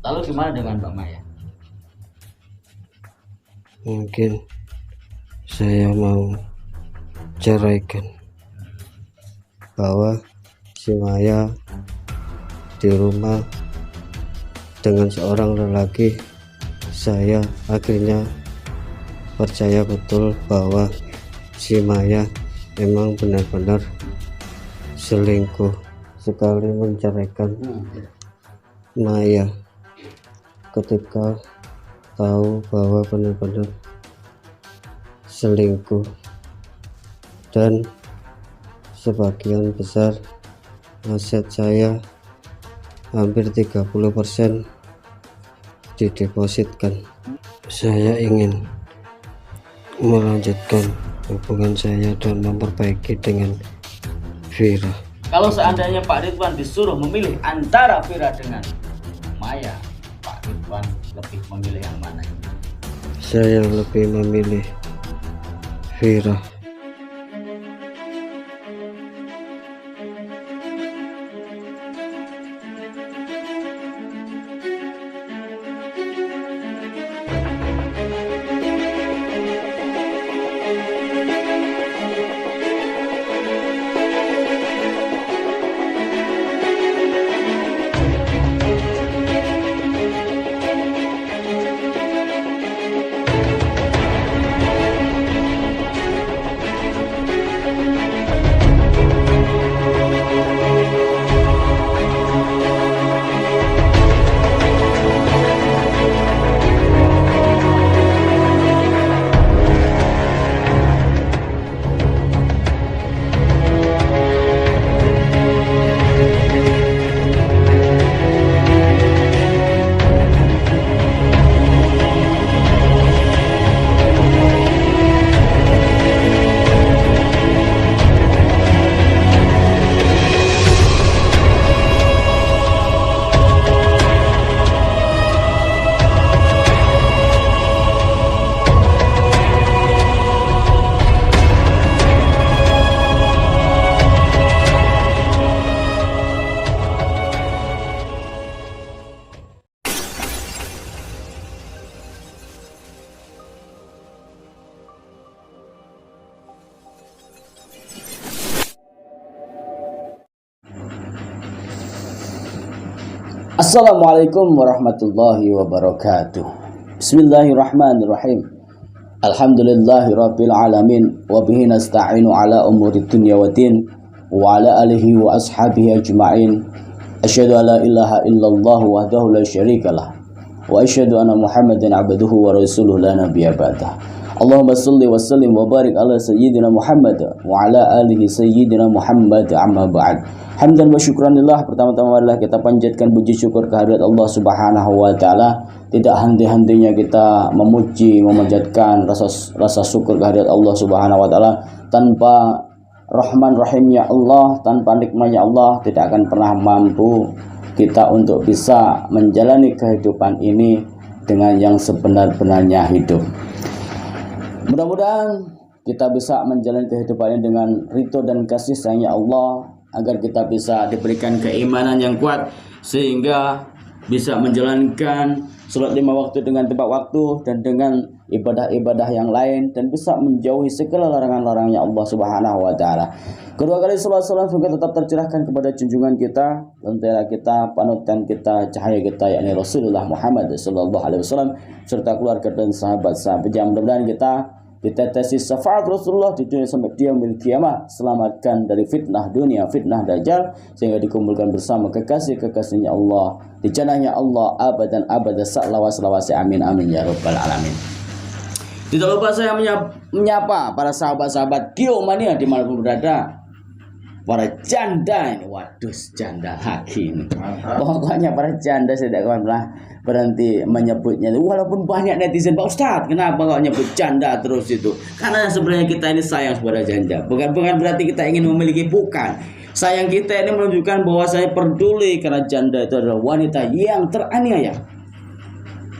Lalu gimana dengan Mbak Maya? Mungkin saya mau ceraikan, bahwa si Maya di rumah dengan seorang lelaki. Saya akhirnya percaya betul bahwa si Maya memang benar-benar selingkuh. Sekali menceraikan Maya ketika tahu bahwa benar-benar selingkuh, dan sebagian besar aset saya hampir 30% didepositkan. Saya ingin melanjutkan hubungan saya dan memperbaiki dengan Vira. Kalau seandainya Pak Ridwan disuruh memilih antara Vira dengan Maya, Pak Ridwan lebih memilih yang mana? Saya lebih memilih Vira. Assalamualaikum warahmatullahi wabarakatuh. Bismillahirrahmanirrahim. Alhamdulillahirabbil alamin wa bihi nasta'inu ala umurid dunya waddin wa ala alihi wa ashabihi ajma'in. Asyhadu an la ilaha illallah wahdahu la syarikalah wa asyhadu anna Muhammadan abduhu wa rasuluhu la nabiyya ba'dah. Allahumma shalli wa sallim wa barik ala sayyidina Muhammad wa ala alihi sayyidina Muhammad, amma ba'd. Hamdan wa syukranillah. Pertama-tama adalah kita panjatkan puji syukur kehadirat Allah Subhanahu wa taala. Tidak henti-hentinya kita memuji, memanjatkan rasa syukur kehadirat Allah Subhanahu wa taala. Tanpa rahman rahimnya Allah, tanpa nikmatnya Allah, tidak akan pernah mampu kita untuk bisa menjalani kehidupan ini dengan yang sebenar-benarnya hidup. Mudah-mudahan kita bisa menjalani kehidupan ini dengan ridho dan kasih sayangnya Allah, agar kita bisa diberikan keimanan yang kuat sehingga bisa menjalankan sholat 5 waktu dengan tepat waktu dan dengan ibadah-ibadah yang lain, dan bisa menjauhi segala larangan-larangannya Allah Subhanahu wa taala. Kedua kali salam semoga tetap tercerahkan kepada junjungan kita, lentera kita, panutan kita, cahaya kita, yakni Rasulullah Muhammad sallallahu alaihi wasallam, serta keluarga dan sahabat-sahabat yang mudah-mudahan kita ditetesi syafaat Rasulullah di dunia sampai dia memiliki kiamat, selamatkan dari fitnah dunia, fitnah dajjal, sehingga dikumpulkan bersama kekasih-kekasihnya Allah di jannahnya Allah abadan abada salawasi amin amin ya rabbal alamin. Tidak lupa saya menyapa para sahabat-sahabat Geomania dimanapun berada, para janda ini, waduh janda lagi ini. Pokoknya para janda saya tidak akan pernah berhenti menyebutnya, walaupun banyak netizen, Pak Ustadz kenapa kok nyebut janda terus itu? Karena sebenarnya kita ini sayang kepada janda, bukan berarti kita ingin memiliki, bukan. Sayang kita ini menunjukkan bahwa saya peduli karena janda itu adalah wanita yang teraniaya.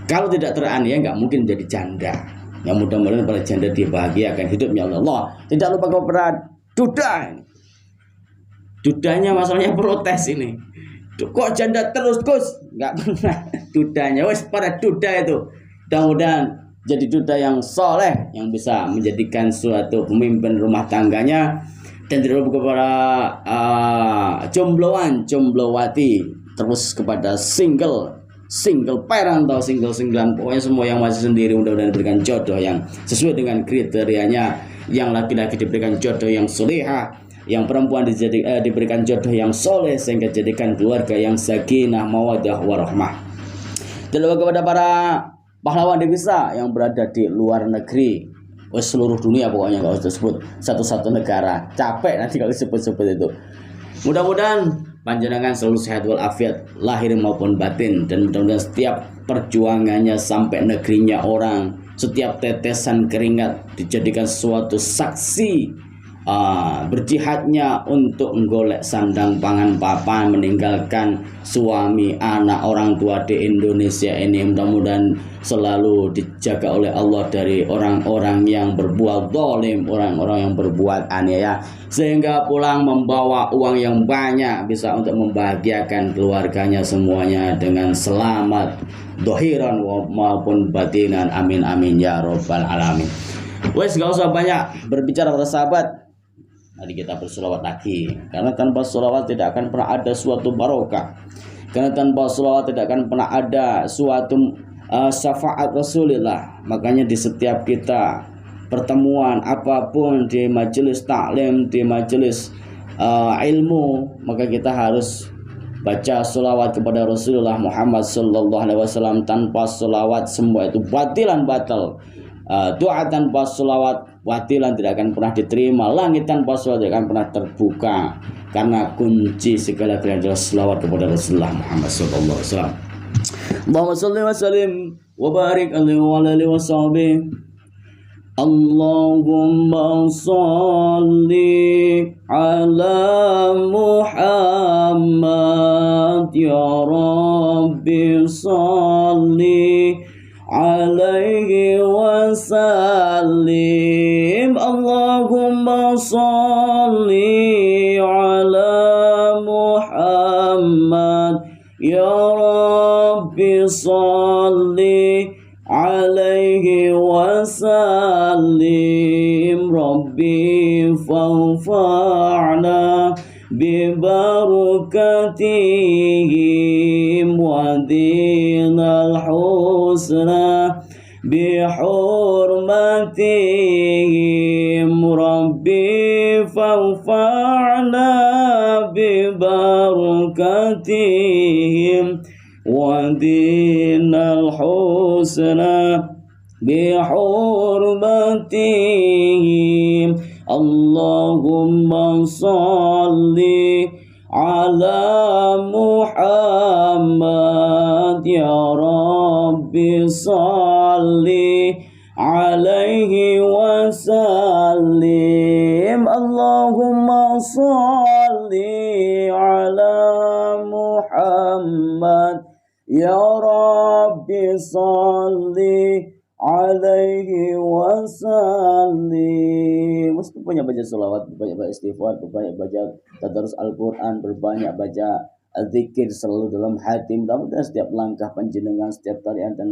Kalau tidak teraniaya nggak mungkin menjadi janda. Yang mudah-mudahan para janda dibahagiakan hidupnya oleh Allah. Tidak lupa kepada duda. Dudanya masalahnya protes ini. Kok janda terus Gus? Nggak pernah. Dudanya wes pada duda itu. Mudah-mudahan jadi duda yang soleh, yang bisa menjadikan suatu pemimpin rumah tangganya, dan tidak lupa kepada jombloan, jomblowati, terus kepada single parent atau singlean, pokoknya semua yang masih sendiri mudah-mudahan diberikan jodoh yang sesuai dengan kriterianya. Yang laki-laki diberikan jodoh yang solehah, yang perempuan diberikan jodoh yang soleh, sehingga jadikan keluarga yang sakinah mawaddah warahmah. Dan lupa kepada para pahlawan devisa yang berada di luar negeri, seluruh dunia, pokoknya nggak usah sebut satu-satu negara, capek nanti kalau sebut-sebut itu. Mudah-mudahan panjenengan selalu sehat walafiat lahir maupun batin, dan mudah-mudahan setiap perjuangannya sampai negerinya orang, setiap tetesan keringat dijadikan suatu saksi berjihadnya untuk menggolek sandang pangan papan, meninggalkan suami, anak, orang tua di Indonesia ini. Mudah-mudahan selalu dijaga oleh Allah dari orang-orang yang berbuat zalim, orang-orang yang berbuat aniaya, sehingga pulang membawa uang yang banyak, bisa untuk membahagiakan keluarganya semuanya dengan selamat dohiran maupun batinan. Amin amin ya robbal alamin. Wes, gak usah banyak berbicara para sahabat. Mari kita bersolawat lagi, karena tanpa solawat tidak akan pernah ada suatu barokah, karena tanpa solawat tidak akan pernah ada suatu syafaat Rasulullah. Makanya di setiap kita pertemuan apapun, di majelis taklim, di majelis ilmu, maka kita harus baca solawat kepada Rasulullah Muhammad Sallallahu Alaihi Wasallam. Tanpa solawat semua itu batilan batal. Doa tanpa solawat batilan, tidak akan pernah diterima. Langit tanpa solawat tidak akan pernah terbuka, karena kunci segala-galanya adalah solawat kepada Rasulullah Muhammad Sallallahu Alaihi Wasallam. Allahumma salli wa sallim wa barik alaihi wa alihi wa sahbihi. Allahumma salli ala Muhammad ya Rabbi, salli alaihi wasallim. Allahumma salli ala Muhammad ya Rabbi, salli alaihi wasallim. Rabbi fanfa'na bibarakatihim wa dinal husna bihurmatihim. Rabbi fanfa'na bibarakatihim wa dinal husna bihurmatihim. Allahumma salli ala Muhammad ya Rabbi, salli alaihi wasallim. Allahumma salli ala Muhammad ya Rabbi, salli alaihi wasallim. Mesti banyak baca salawat, banyak baca istighfar, banyak baca tadarus Al-Quran, berbanyak baca zikir selalu dalam hati. Mudah-mudahan setiap langkah panjenengan, setiap tarian dan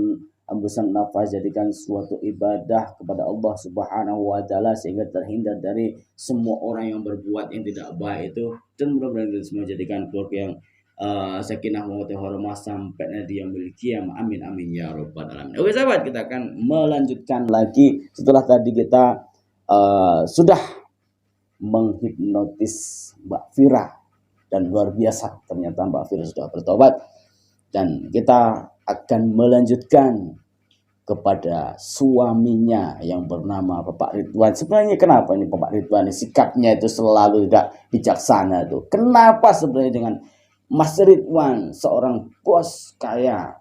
hembusan nafas jadikan suatu ibadah kepada Allah Subhanahu wa taala, sehingga terhindar dari semua orang yang berbuat yang tidak baik itu, dan mudah-mudahan kita semua jadikan keluarga yang sakinah mawaddah warahmah sampai nanti yang memiliki kiamah. Amin amin ya rabbal alamin. Oke sahabat, kita akan melanjutkan lagi setelah tadi kita sudah menghipnotis Mbak Fira, dan luar biasa ternyata Mbak Fira sudah bertobat, dan kita akan melanjutkan kepada suaminya yang bernama Bapak Ridwan. Sebenarnya kenapa ini Bapak Ridwan sikapnya itu selalu tidak bijaksana itu? Kenapa sebenarnya dengan Mas Ridwan, seorang bos kaya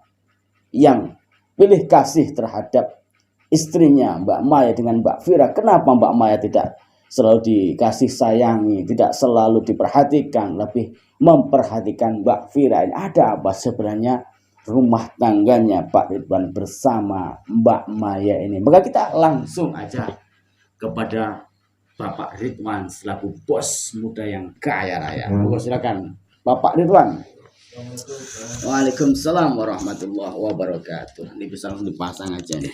yang pilih kasih terhadap istrinya Mbak Maya dengan Mbak Fira, kenapa Mbak Maya tidak selalu dikasih sayangi, tidak selalu diperhatikan, lebih memperhatikan Mbak Fira? Ini ada apa sebenarnya rumah tangganya Pak Ridwan bersama Mbak Maya ini? Maka kita langsung aja kepada Bapak Ridwan selaku bos muda yang kaya raya. Silakan Bapak Ridwan. Waalaikumsalam warahmatullahi wabarakatuh. Ini bisa langsung dipasang aja nih,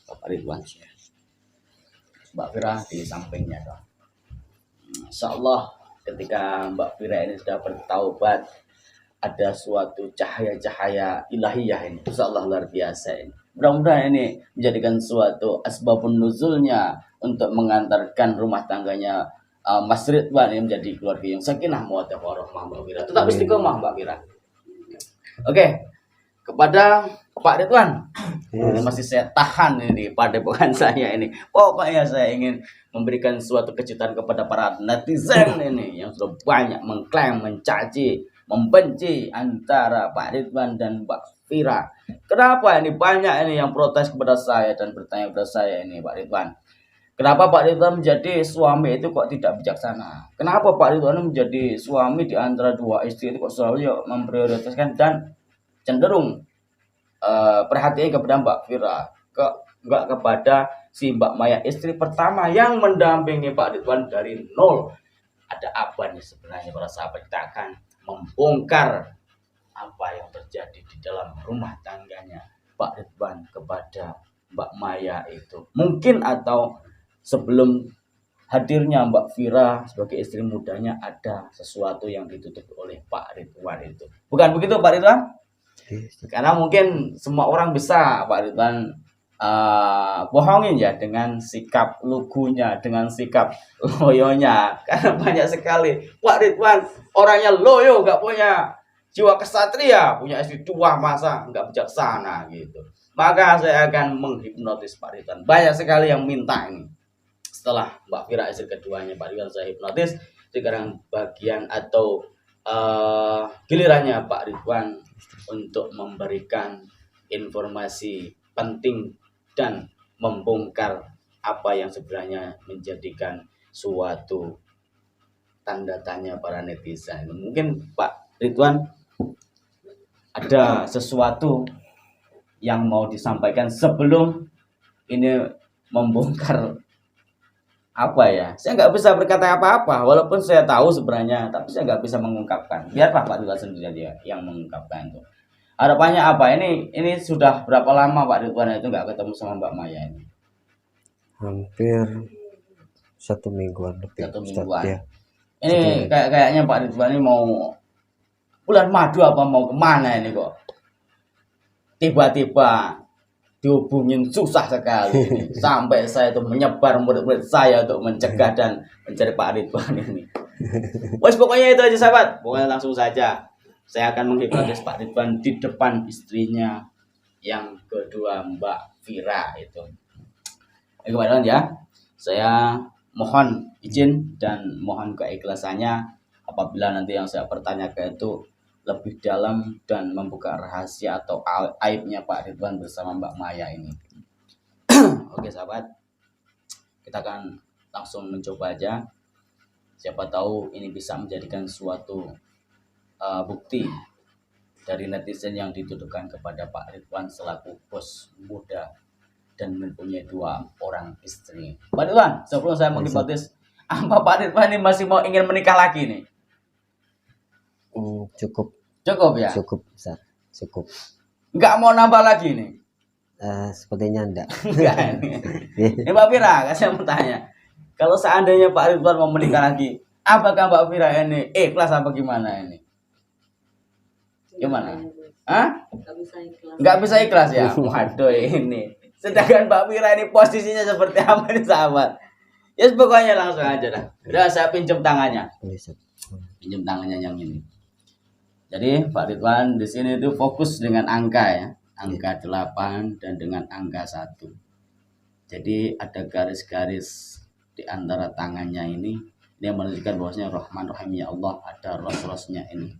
Bapak Ridwan. Mbak Fira di sampingnya dong. Insya Allah ketika Mbak Fira ini sudah bertaubat, ada suatu cahaya-cahaya ilahiyah ini. Insya Allah luar biasa ini. Mudah-mudahan ini menjadikan suatu asbabun nuzulnya untuk mengantarkan rumah tangganya Mas Ridwan ini menjadi keluarga yang sakinah mawaddah warahmah Mbak Fira. Tetap istiqomah Mbak Fira. Oke, kepada Pak Ridwan, masih saya tahan ini pada bukan saya ini. Pokoknya saya ingin memberikan suatu kejutan kepada para netizen ini yang sudah banyak mengklaim, mencaci, membenci antara Pak Ridwan dan Mbak Fira. Kenapa ini banyak ini yang protes kepada saya dan bertanya kepada saya ini Pak Ridwan? Kenapa Pak Ridwan menjadi suami itu kok tidak bijaksana? Kenapa Pak Ridwan menjadi suami di antara dua istri itu kok selalu memprioritaskan dan cenderung perhatian kepada Mbak Fira, enggak kepada si Mbak Maya istri pertama yang mendampingi Pak Ridwan dari nol? Ada apa nih sebenarnya para sahabat? Kita akan membongkar apa yang terjadi di dalam rumah tangganya Pak Ridwan kepada Mbak Maya itu. Mungkin atau sebelum hadirnya Mbak Fira sebagai istri mudanya ada sesuatu yang ditutup oleh Pak Ridwan itu. Bukan begitu Pak Ridwan? Karena mungkin semua orang bisa Pak Ridwan bohongin ya dengan sikap lugunya, dengan sikap loyonya. Karena banyak sekali Pak Ridwan orangnya loyo, gak punya jiwa kesatria, punya istri dua masa nggak bijaksana gitu. Maka saya akan menghipnotis Pak Ridwan. Banyak sekali yang minta ini. Setelah Mbak Fira istri keduanya Pak Ridwan saya hipnotis, sekarang bagian atau gilirannya Pak Ridwan untuk memberikan informasi penting dan membongkar apa yang sebenarnya menjadikan suatu tanda tanya para netizen. Mungkin Pak Ridwan ada sesuatu yang mau disampaikan sebelum ini membongkar apa ya? Saya nggak bisa berkata apa-apa, walaupun saya tahu sebenarnya, tapi saya nggak bisa mengungkapkan. Biar Pak Ridwan sendiri dia yang mengungkapkan itu. Harapannya apa? Ini sudah berapa lama Pak Ridwan itu nggak ketemu sama Mbak Maya ini? Hampir 1 mingguan lebih. 1 mingguan. Ya. Ini kayaknya Pak Ridwan ini mau bulan madu apa mau kemana ini kok? Tiba-tiba dihubungin susah sekali sampai saya itu menyebar murid-murid saya untuk mencegah dan mencari Pak Ridwan ini. Wes pokoknya itu aja sahabat. Pokoknya langsung saja saya akan menghipnotis Pak Ridwan di depan istrinya yang kedua Mbak Fira itu. Kemudian ya, saya mohon izin dan mohon keikhlasannya apabila nanti yang saya pertanyakan itu lebih dalam dan membuka rahasia atau aibnya Pak Ridwan bersama Mbak Maya ini. Oke sahabat, kita akan langsung mencoba aja. Siapa tahu ini bisa menjadikan suatu bukti dari netizen yang dituduhkan kepada Pak Ridwan selaku bos muda dan mempunyai 2 orang istri. Pak Ridwan, sebelum saya menghipnotis, apa Pak Ridwan ini masih mau ingin menikah lagi nih? Cukup ya? Cukup besar. Cukup. Nggak mau nambah lagi nih? Sepertinya enggak. Enggak ini Mbak Fira, saya mau tanya. Kalau seandainya Pak Ridwan mau menikah lagi, apakah Mbak Fira ini ikhlas apa gimana ini? Gimana? Hah? Nggak bisa ikhlas ya? Waduh ini. Sedangkan Mbak Fira ini posisinya seperti apa nih sahabat? Ya yes, pokoknya langsung aja dah. Udah saya pinjam tangannya. Pinjam tangannya yang ini. Jadi Pak Ridwan di sini itu fokus dengan angka ya. Angka 8 dan dengan angka 1. Jadi ada garis-garis di antara tangannya ini. Dia menunjukkan bahwasanya Rahman Rahim ya Allah, ada ros-rosnya ini.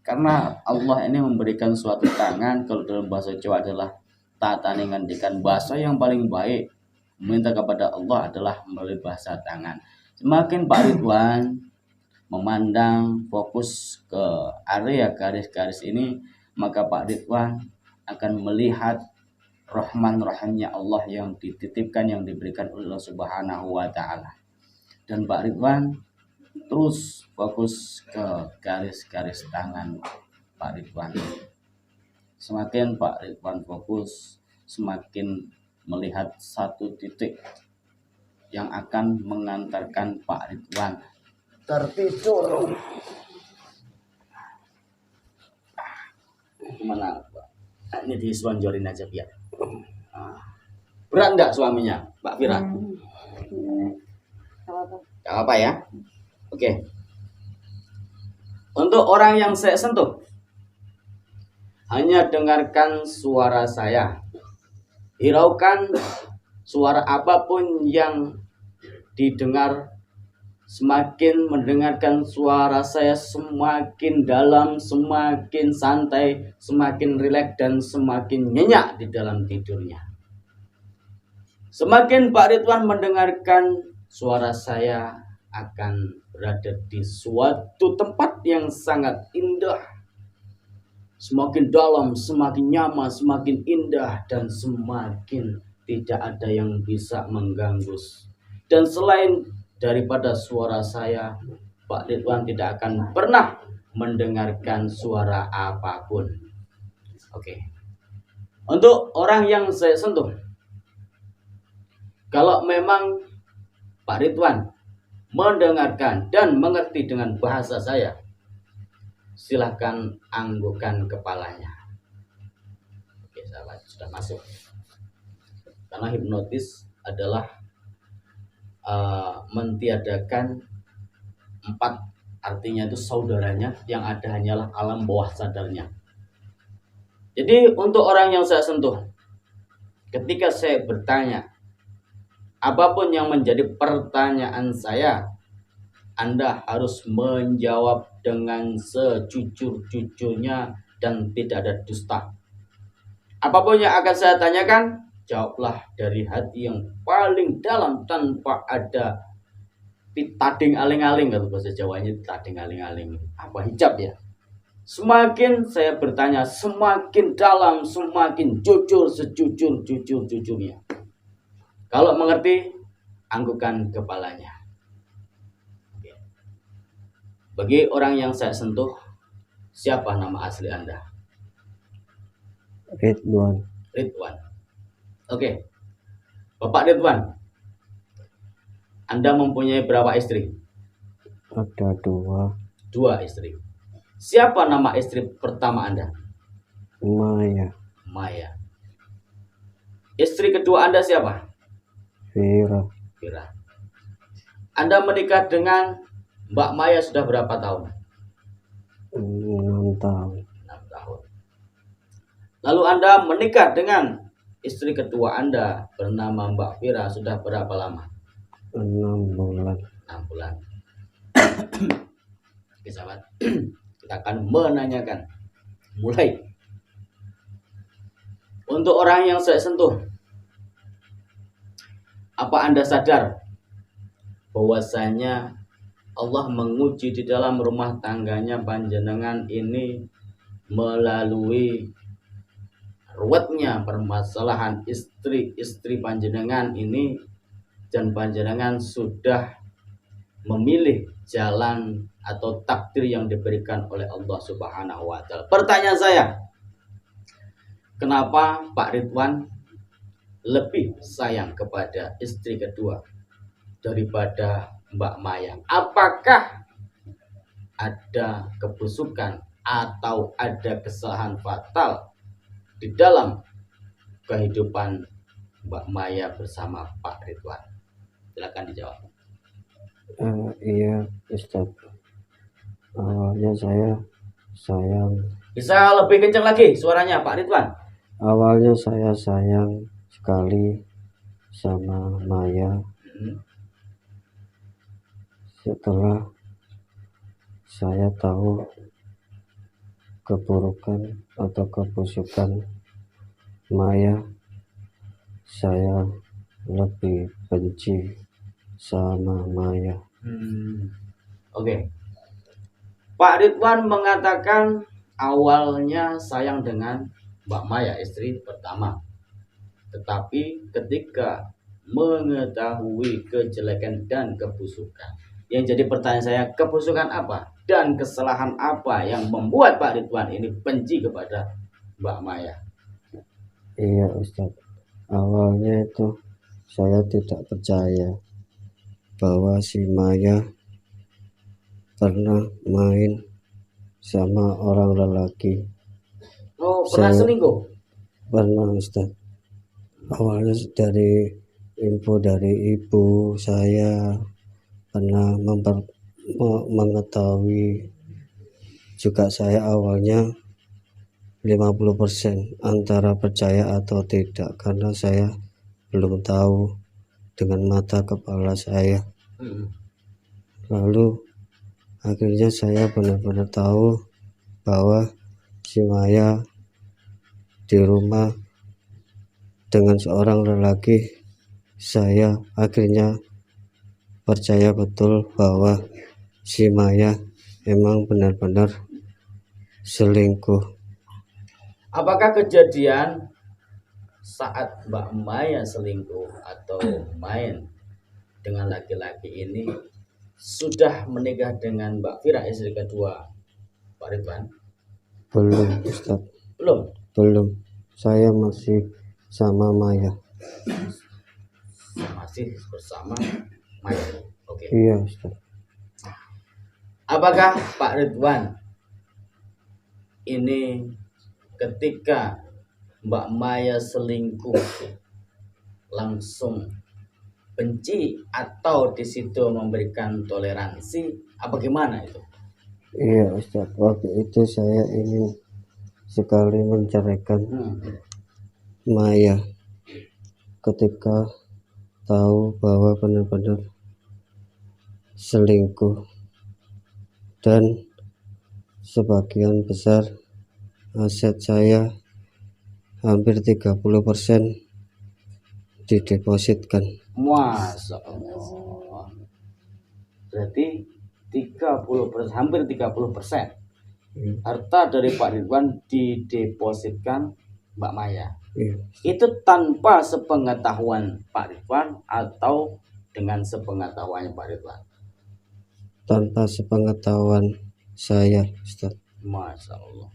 Karena Allah ini memberikan suatu tangan, kalau dalam bahasa Jawa adalah tata ngandikan, bahasa yang paling baik meminta kepada Allah adalah melalui bahasa tangan. Semakin Pak Ridwan memandang fokus ke area garis-garis ini, maka Pak Ridwan akan melihat Rahman Rahimnya Allah yang dititipkan, yang diberikan oleh Allah Subhanahu wa Ta'ala. Dan Pak Ridwan terus fokus ke garis-garis tangan Pak Ridwan. Semakin Pak Ridwan fokus, semakin melihat satu titik yang akan mengantarkan Pak Ridwan tertidur. Gimana Pak? Ini diselonjorin aja biar. Berat enggak suaminya, Mbak Fira? Gak apa ya. Oke. Untuk orang yang saya sentuh, hanya dengarkan suara saya. Hiraukan suara apapun yang didengar. Semakin mendengarkan suara saya, semakin dalam, semakin santai, semakin rileks, dan semakin nyenyak di dalam tidurnya. Semakin Pak Ridwan mendengarkan suara saya, akan berada di suatu tempat yang sangat indah. Semakin dalam, semakin nyaman, semakin indah, dan semakin tidak ada yang bisa mengganggu. Dan selain daripada suara saya, Pak Ridwan tidak akan pernah mendengarkan suara apapun. Oke. Untuk orang yang saya sentuh, kalau memang Pak Ridwan mendengarkan dan mengerti dengan bahasa saya, silahkan anggukkan kepalanya. Oke, sahabat, sudah masuk. Karena hipnotis adalah mentiadakan 4, artinya itu saudaranya, yang ada hanyalah alam bawah sadarnya. Jadi untuk orang yang saya sentuh, ketika saya bertanya, apapun yang menjadi pertanyaan saya, Anda harus menjawab dengan sejujur-jujurnya dan tidak ada dusta. Apapun yang akan saya tanyakan, jawablah dari hati yang paling dalam tanpa ada tading aling-aling, kalau bahasa Jawanya tading aling-aling. Apa hijab ya? Semakin saya bertanya, semakin dalam, semakin jujur, sejujur-jujurnya. Kalau mengerti, anggukkan kepalanya. Bagi orang yang saya sentuh, siapa nama asli Anda? Ridwan. Ridwan. Oke. Bapak Ridwan, Anda mempunyai berapa istri? Ada 2. 2 istri. Siapa nama istri pertama Anda? Maya. Maya. Istri kedua Anda siapa? Vira. Fira. Anda menikah dengan Mbak Maya sudah berapa tahun? 6 tahun. 6 tahun. Lalu Anda menikah dengan istri kedua Anda bernama Mbak Fira sudah berapa lama? 6 bulan. 6 bulan. Oke sahabat, kita akan menanyakan. Mulai. Untuk orang yang saya sentuh, apa Anda sadar bahwasanya Allah menguji di dalam rumah tangganya panjenengan ini melalui ruwetnya permasalahan istri panjenengan ini, dan panjenengan sudah memilih jalan atau takdir yang diberikan oleh Allah Subhanahu wa Ta'ala. Pertanyaan saya, kenapa Pak Ridwan lebih sayang kepada istri kedua daripada Mbak Maya? Apakah ada kebusukan atau ada kesalahan fatal di dalam kehidupan Mbak Maya bersama Pak Ridwan? Silakan dijawab. Iya Ustaz, awalnya saya sayang. Bisa lebih kencang lagi suaranya Pak Ridwan. Awalnya saya sayang sekali sama Maya. Setelah saya tahu keburukan atau kebusukan Maya, saya lebih benci sama Maya. Oke. Pak Ridwan mengatakan awalnya sayang dengan Mbak Maya, istri pertama. Tetapi ketika mengetahui kejelekan dan kebusukan Yang jadi pertanyaan saya, kebusukan apa dan kesalahan apa yang membuat Pak Ridwan ini benci kepada Mbak Maya? Iya Ustaz, awalnya itu saya tidak percaya bahwa si Maya pernah main sama orang lelaki. Oh, pernah Saya selingkuh? pernah Ustaz. Awalnya dari info dari ibu saya pernah mengetahui, juga saya awalnya 50% antara percaya atau tidak, karena saya belum tahu dengan mata kepala saya. Lalu akhirnya saya benar-benar tahu bahwa si Maya di rumah dengan seorang lelaki. Saya akhirnya percaya betul bahwa si Maya emang benar-benar selingkuh. Apakah kejadian saat Mbak Maya selingkuh atau main dengan laki-laki ini sudah menikah dengan Mbak Fira, istri kedua Pak Ridwan? Belum Ustaz, Belum. belum. Saya masih sama Maya. Masih bersama Maya. Oke. Iya Ustaz. Apakah Pak Ridwan ini ketika Mbak Maya selingkuh langsung benci atau di situ memberikan toleransi? Apa gimana itu? Iya Ustaz, waktu itu saya ingin sekali menceraikan Maya ketika tahu bahwa benar-benar selingkuh, dan sebagian besar aset saya hampir 30% didepositkan. Masya Allah. Berarti 30%, hampir 30% harta dari Pak Ridwan didepositkan Mbak Maya. Itu tanpa sepengetahuan Pak Ridwan atau dengan sepengetahuannya Pak Ridwan? Tanpa sepengetahuan saya Ustaz. Masya Allah.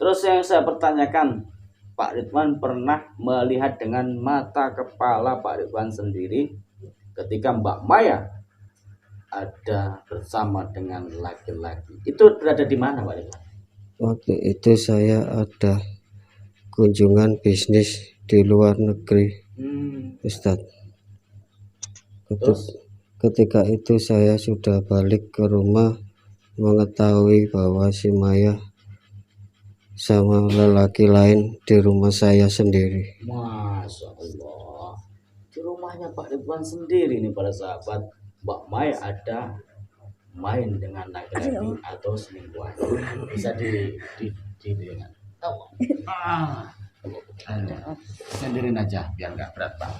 Terus yang saya pertanyakan, Pak Ridwan pernah melihat dengan mata kepala Pak Ridwan sendiri ketika Mbak Maya ada bersama dengan laki-laki. Itu berada di mana Pak Ridwan? Waktu itu saya ada kunjungan bisnis di luar negeri Ustaz. Ketika itu saya sudah balik ke rumah mengetahui bahwa si Maya sama lelaki lain di rumah saya sendiri. Masya Allah. Di rumahnya Pak Ridwan sendiri nih para sahabat, Mbak Maya ada main dengan laki-laki atau selingkuhan. Bisa dengan tahu. Sendiriin aja biar nggak berat Pak.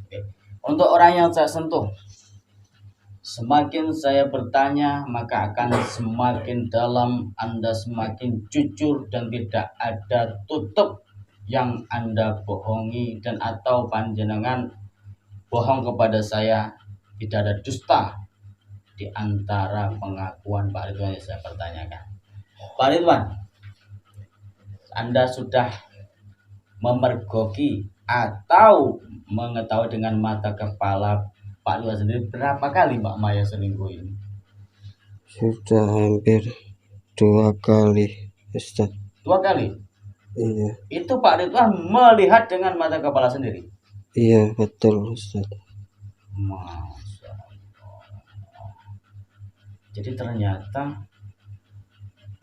Oke. Untuk orang yang saya sentuh, semakin saya bertanya maka akan semakin dalam, Anda semakin jujur dan tidak ada tutup yang Anda bohongi dan atau panjenengan bohong kepada saya. Tidak ada dusta di antara pengakuan Pak Ridwan yang saya pertanyakan. Pak Ridwan, Anda sudah memergoki atau mengetahui dengan mata kepala Pak Ridwan sendiri berapa kali Mbak Maya selingkuh ini? Sudah hampir 2 kali Ustaz. 2 kali? Iya. Itu Pak Ridwan melihat dengan mata kepala sendiri? Iya betul Ustaz. Masya Allah. Jadi ternyata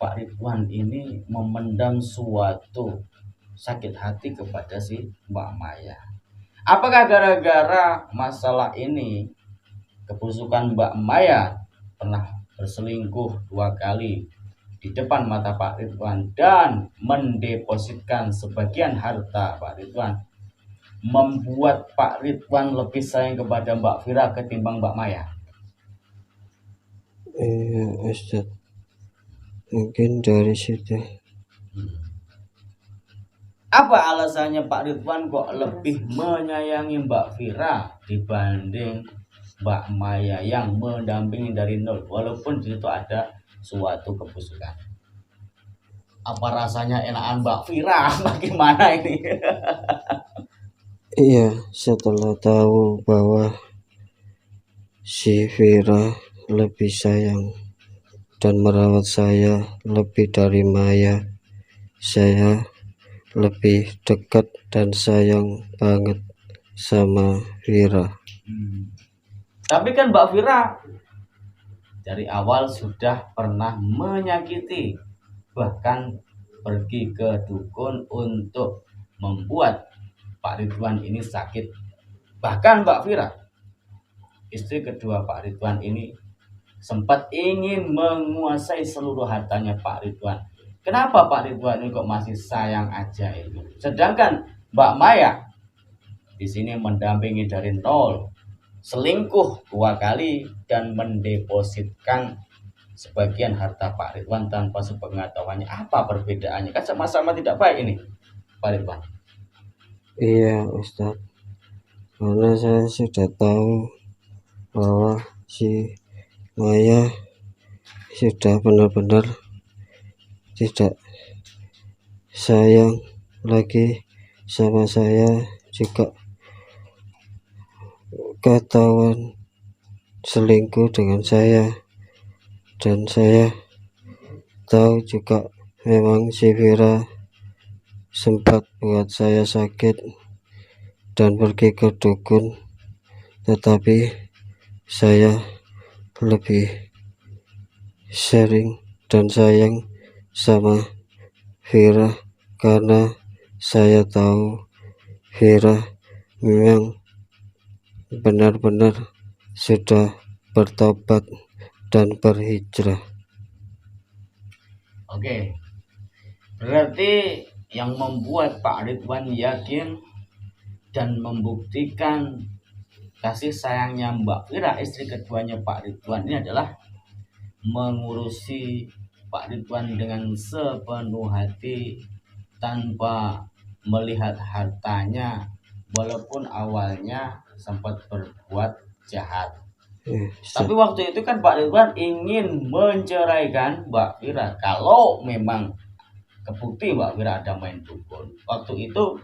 Pak Ridwan ini memendam suatu sakit hati kepada si Mbak Maya. Apakah gara-gara masalah ini kebusukan Mbak Maya pernah berselingkuh 2 kali di depan mata Pak Ridwan dan mendepositkan sebagian harta Pak Ridwan membuat Pak Ridwan lebih sayang kepada Mbak Fira ketimbang Mbak Maya? Iya Ustaz, mungkin dari situ. Apa alasannya Pak Ridwan kok lebih menyayangi Mbak Fira dibanding Mbak Maya yang mendampingi dari nol, walaupun di situ ada suatu kebusukan. Apa rasanya enakan Mbak Vira? Bagaimana ini? Iya, setelah tahu bahwa si Vira lebih sayang dan merawat saya lebih dari Maya, saya lebih dekat dan sayang banget sama Vira. Tapi kan Mbak Vira dari awal sudah pernah menyakiti, bahkan pergi ke dukun untuk membuat Pak Ridwan ini sakit. Bahkan Mbak Vira, istri kedua Pak Ridwan ini, sempat ingin menguasai seluruh hartanya Pak Ridwan. Kenapa Pak Ridwan ini kok masih sayang aja itu? Sedangkan Mbak Maya di sini mendampingi dari nol, selingkuh 2 kali dan mendepositkan sebagian harta Pak Ridwan tanpa sepengetahuannya. Apa perbedaannya? Kan sama-sama tidak baik ini, Pak Ridwan. Iya Ustadz, karena saya sudah tahu bahwa si Maya sudah benar-benar tidak sayang lagi sama saya, juga ketahuan selingkuh dengan saya, dan saya tahu juga memang si Vira sempat buat saya sakit dan pergi ke dukun, tetapi saya lebih sering dan sayang sama Vira karena saya tahu Vira memang benar-benar sudah bertobat dan berhijrah. Oke, berarti yang membuat Pak Ridwan yakin dan membuktikan kasih sayangnya Mbak Vira, istri keduanya Pak Ridwan ini adalah mengurusi Pak Ridwan dengan sepenuh hati tanpa melihat hartanya, walaupun awalnya sempat berbuat jahat. Tapi waktu itu kan Pak Ridwan ingin menceraikan Mbak Vira kalau memang kebukti Mbak Vira ada main dukun. Waktu itu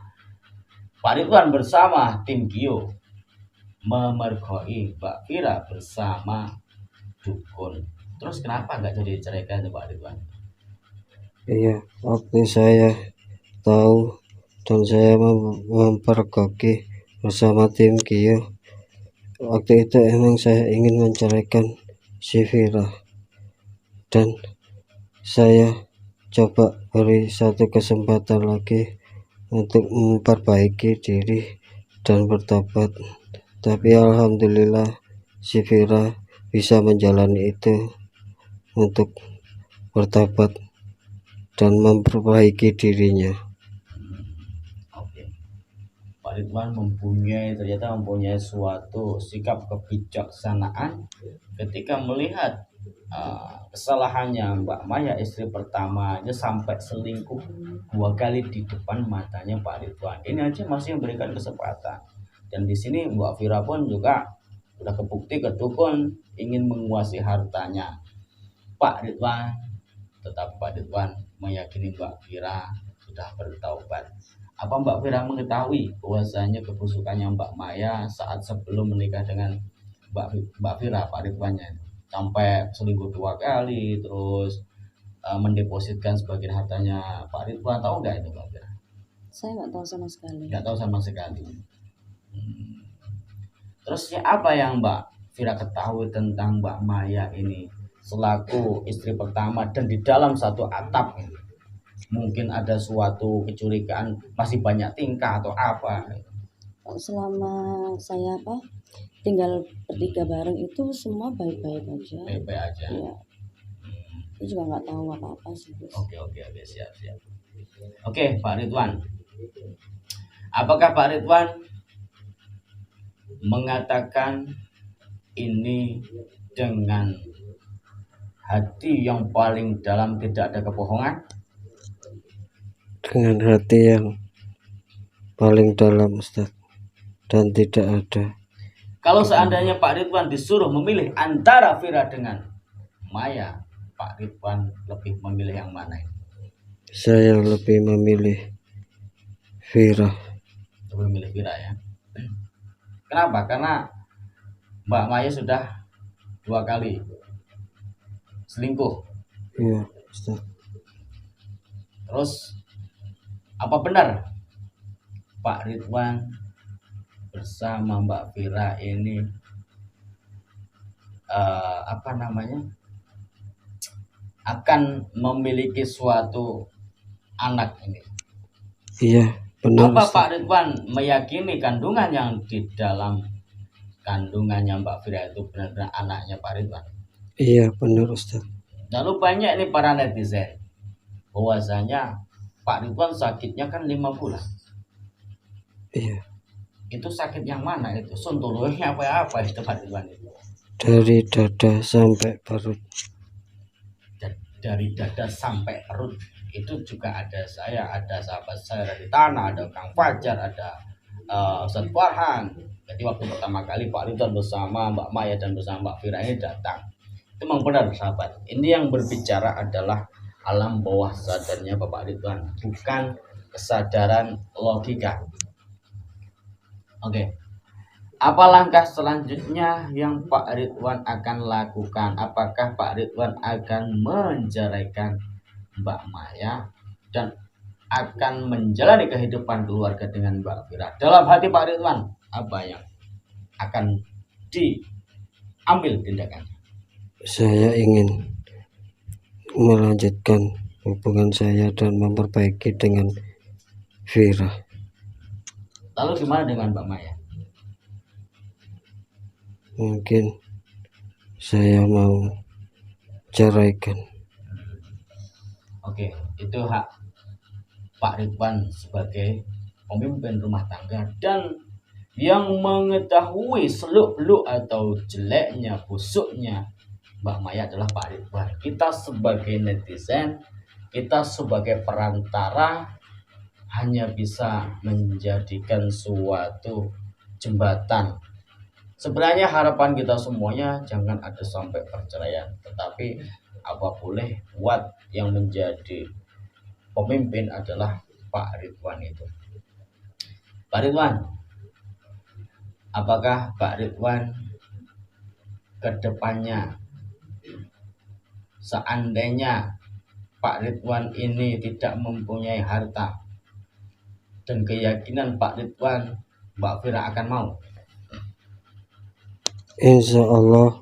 Pak Ridwan bersama tim Gio memergoi Mbak Vira bersama dukun. Terus kenapa nggak jadi diceraikan Pak Ridwan? Iya, waktu saya tahu dan saya mempergoki bersama tim Gio, waktu itu emang saya ingin menceraikan si Vira, dan saya coba beri satu kesempatan lagi untuk memperbaiki diri dan bertobat. Tapi alhamdulillah si Vira bisa menjalani itu untuk bertobat dan memperbaiki dirinya. Oke. Pak Ridwan ternyata mempunyai suatu sikap kebijaksanaan ketika melihat kesalahannya Mbak Maya, istri pertamanya, sampai selingkuh 2 kali di depan matanya Pak Ridwan. Ini aja masih memberikan kesempatan. Dan di sini Mbak Vira pun juga sudah kebukti ke dukun ingin menguasai hartanya Pak Ridwan. Tetapi Pak Ridwan meyakini Mbak Vira sudah bertaubat. Apa Mbak Vira mengetahui bahwasanya kebusukannya Mbak Maya saat sebelum menikah dengan Mbak Vira, Pak Ridwannya sampai selingkuh 2 kali, terus mendepositkan sebagian hartanya Pak Ridwan, tahu nggak itu Mbak Vira? Saya nggak tahu sama sekali. Nggak tahu sama sekali. Terus apa yang Mbak Vira ketahui tentang Mbak Maya ini selaku istri pertama dan di dalam satu atap ini? Mungkin ada suatu kecurigaan, masih banyak tingkah atau apa? Selama saya tinggal bertiga bareng itu semua baik-baik aja. Baik-baik aja. Ya, saya juga nggak tahu apa-apa sih. Oke, siap. Oke, Pak Ridwan. Apakah Pak Ridwan mengatakan ini dengan hati yang paling dalam, tidak ada kebohongan? Dengan hati yang paling dalam Ustaz, dan tidak ada Kalau seandainya Pak Ridwan disuruh memilih antara Vira dengan Maya, Pak Ridwan lebih memilih yang mana? Saya lebih memilih Vira. Lebih memilih Vira ya. Kenapa? Karena Mbak Maya sudah 2 kali selingkuh. Iya, Ustaz. Terus apa benar Pak Ridwan bersama Mbak Vira ini akan memiliki suatu anak ini? Iya, benar Apa Ustaz. Pak Ridwan meyakini kandungan yang di dalam kandungannya Mbak Vira itu benar-benar anaknya Pak Ridwan? Iya, benar Ustaz. Lalu banyak ini para netizen bahwasanya Pak Ridwan sakitnya kan 5 bulan. Iya, Itu sakit yang mana itu? Sontolonya apa itu Pak Ridwan itu? dari dada sampai perut. Dari dada sampai perut. Itu juga ada sahabat saya dari tanah, ada Kang Fajar, ada Ustadz Farhan. Jadi waktu pertama kali Pak Ridwan bersama Mbak Maya dan bersama Mbak Vira ini datang, itu memang benar sahabat. Ini yang berbicara adalah alam bawah sadarnya Bapak Ridwan, bukan kesadaran logika. Oke. Apa langkah selanjutnya yang Pak Ridwan akan lakukan? Apakah Pak Ridwan akan menceraikan Mbak Maya dan akan menjalani kehidupan keluarga dengan Mbak Vira? Dalam hati Pak Ridwan, apa yang akan diambil tindakan? Saya ingin melanjutkan hubungan saya dan memperbaiki dengan Vira. Lalu gimana dengan Mbak Maya? Mungkin saya mau ceraikan. Oke, itu hak Pak Ridwan sebagai pemimpin rumah tangga dan yang mengetahui seluk-beluk atau jeleknya, busuknya Mbak Maya adalah Pak Ridwan. Kita sebagai netizen, kita sebagai perantara hanya bisa menjadikan suatu jembatan. Sebenarnya harapan kita semuanya jangan ada sampai perceraian, tetapi apa boleh buat yang menjadi pemimpin adalah Pak Ridwan itu. Pak Ridwan, apakah Pak Ridwan ke depannya seandainya Pak Ridwan ini tidak mempunyai harta dan keyakinan Pak Ridwan Mbak Vira akan mau? Insya Allah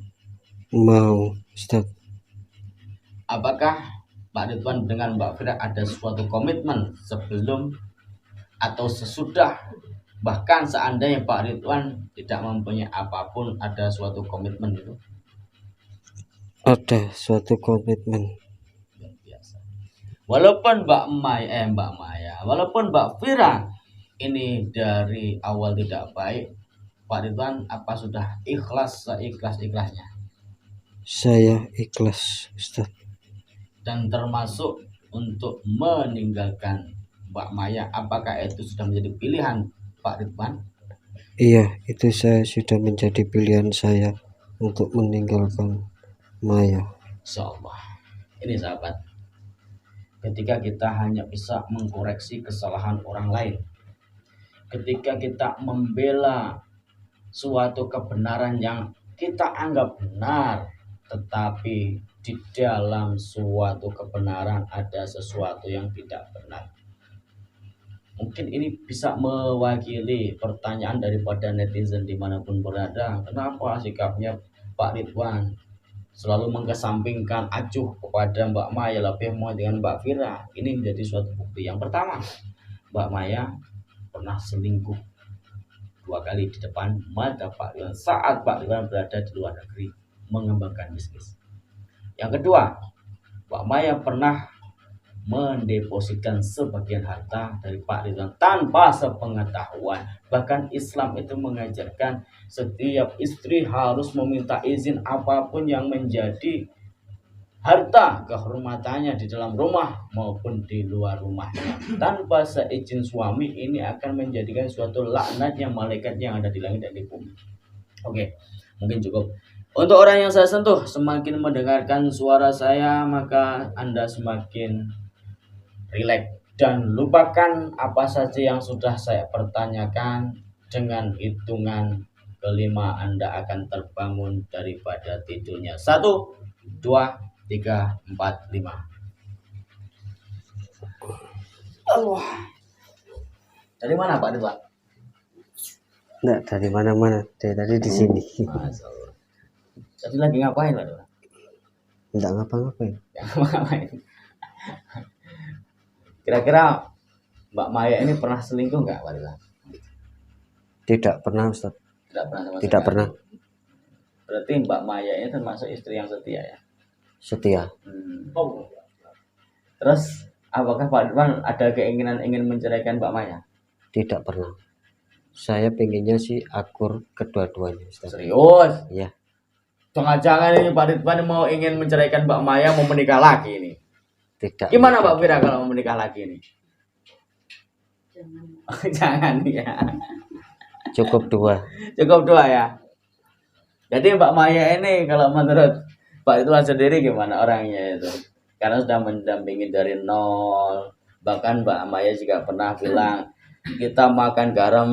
mau Ustaz. Apakah Pak Ridwan dengan Mbak Vira ada suatu komitmen sebelum atau sesudah, bahkan seandainya Pak Ridwan tidak mempunyai apapun, ada suatu komitmen itu? Ada suatu komitmen. Luar biasa. Walaupun walaupun Mbak Vira ini dari awal tidak baik, Pak Ridwan apa sudah ikhlas seikhlas-ikhlasnya Saya ikhlas Ustaz. dan termasuk untuk meninggalkan Mbak Maya? Apakah itu sudah menjadi pilihan Pak Ridwan? Iya, itu saya sudah menjadi pilihan saya untuk meninggalkan Maya. Insyaallah. Ini sahabat, ketika kita hanya bisa mengkoreksi kesalahan orang lain, ketika kita membela suatu kebenaran yang kita anggap benar, tetapi di dalam suatu kebenaran ada sesuatu yang tidak benar. Mungkin ini bisa mewakili pertanyaan daripada netizen dimanapun berada. Kenapa sikapnya Pak Ridwan selalu mengesampingkan acuh kepada Mbak Maya, lebih mau dengan Mbak Vira? Ini menjadi suatu bukti. Yang pertama, Mbak Maya pernah selingkuh 2 kali di depan mata Pak Ridwan saat Pak Ridwan berada di luar negeri mengembangkan bisnis. Yang kedua, Mbak Maya pernah mendepositkan sebagian harta dari Pak Ridwan tanpa sepengetahuan. Bahkan Islam itu mengajarkan setiap istri harus meminta izin apapun yang menjadi harta kehormatannya di dalam rumah maupun di luar rumahnya. Tanpa seizin suami, ini akan menjadikan suatu laknatnya malaikat yang ada di langit dan di bumi. Oke, mungkin cukup. Untuk orang yang saya sentuh, semakin mendengarkan suara saya, maka Anda semakin rileks dan lupakan apa saja yang sudah saya pertanyakan. Dengan hitungan kelima Anda akan terbangun daripada tidurnya. 1, 2, 3, 4, 5. Allah. Dari mana Pak Ridwan? Enggak dari mana-mana, dari tadi di sini. Masya Allah. Tadi lagi ngapain Pak Ridwan? Enggak ngapa-ngapain. Ya, ngapain? Kira-kira Mbak Maya ini pernah selingkuh nggak Pak Ridwan? Tidak pernah Ustaz. Tidak pernah sama Tidak sekali. pernah. Berarti Mbak Maya ini termasuk istri yang setia ya? Setia. Oh. Terus apakah Pak Ridwan ada keinginan ingin menceraikan Mbak Maya? Tidak pernah. Saya pengennya sih akur kedua-duanya Ustaz. Serius? Ya. Jangan-jangan ini Pak Ridwan mau ingin menceraikan Mbak Maya, mau menikah lagi ini. Tidak. Gimana Mbak Fira kalau mau menikah lagi ini? Jangan. Jangan ya. Cukup 2. Cukup 2 ya. Jadi Mbak Maya ini kalau menurut Pak Ridwan sendiri gimana orangnya itu? Karena sudah mendampingi dari nol. Bahkan Mbak Maya juga pernah bilang kita makan garam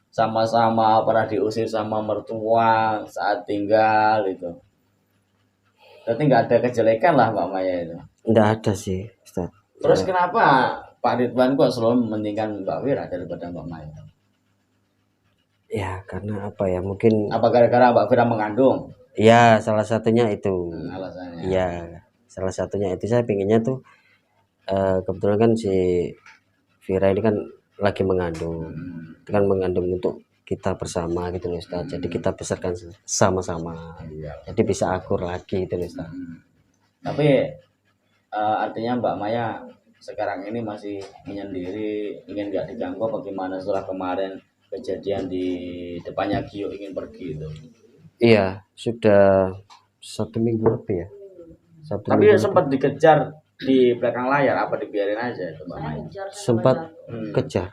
sama-sama, pernah diusir sama mertua saat tinggal itu. Berarti nggak ada kejelekan lah Mbak Maya itu. Enggak ada sih Ustaz. Terus kenapa Pak Ridwan kok selalu mementingkan Mbak Fira daripada Mbak Maya? Ya karena apa ya, mungkin Apa gara-gara Mbak Fira mengandung? ya salah satunya itu. Alasannya. Ya salah satunya itu, saya pengennya tuh kebetulan kan si Vira ini kan lagi mengandung. Itu kan mengandung untuk kita bersama gitu loh Ustaz. Jadi kita besarkan sama-sama. Iya. Jadi bisa akur lagi gitu loh Ustaz. Tapi artinya Mbak Maya sekarang ini masih menyendiri, ingin nggak diganggu bagaimana setelah kemarin kejadian di depannya Gio ingin pergi itu. Iya, sudah 1 minggu lebih ya. Tapi sempat dikejar di belakang layar, apa dibiarin aja itu Mbak Maya? Sempat kejar.